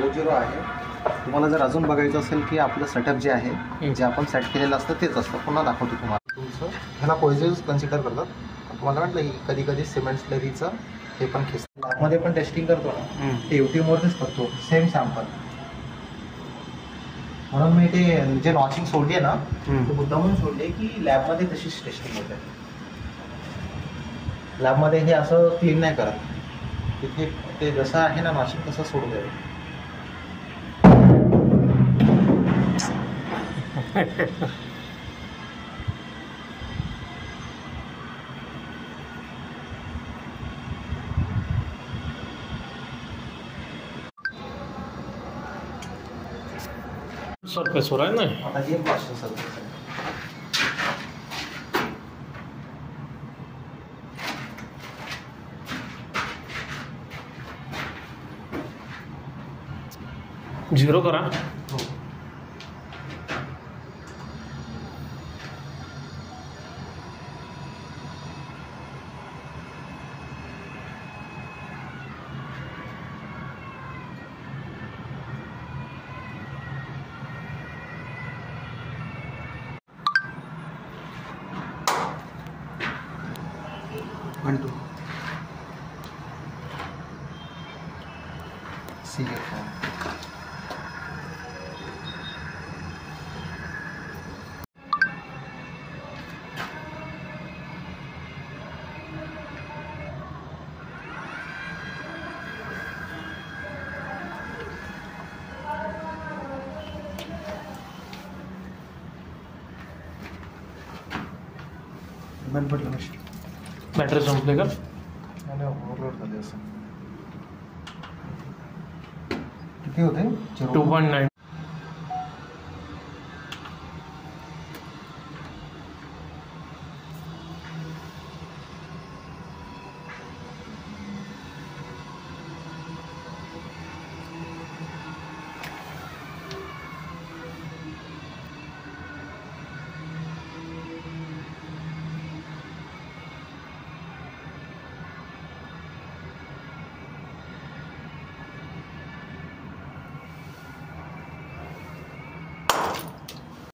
00 आहे. तुम्हाला जर अजून बघायचं असेल की आपलं सेटअप जे आहे जे आपण सेट केलेलं असतं तेच असतं. पुन्हा दाखवतो तुम्हाला. तुमचं ह्याला पॉझिटिव्ह कन्सिडर करतात. तुम्हाला म्हटलं की कधी कधी सिमेंट स्लरीचं हे पण खेचतं. लॅबमध्ये पण टेस्टिंग करतो ना ते यूट्यूबवरतीच करतो सेम सॅम्पल. म्हणून मी ते जे नॉचिंग सोडली आहे ना ते मुद्दामून सोडले की लॅबमध्ये तशीच टेस्टिंग होते. लॅबमध्ये हे असं क्लीन नाही करत. तिथे ते जसं आहे ना नॉचिंग तसं सोडून द्यावे. सरफेस हो रहा है ना. आता हे पाचशे सरफेस आहे. झिरो करा. हो. वन टू सी बंद पडलं नसतं. बॅटरी संपले का. आणि ओव्हरलोड झाले असं. किती होते 2.9.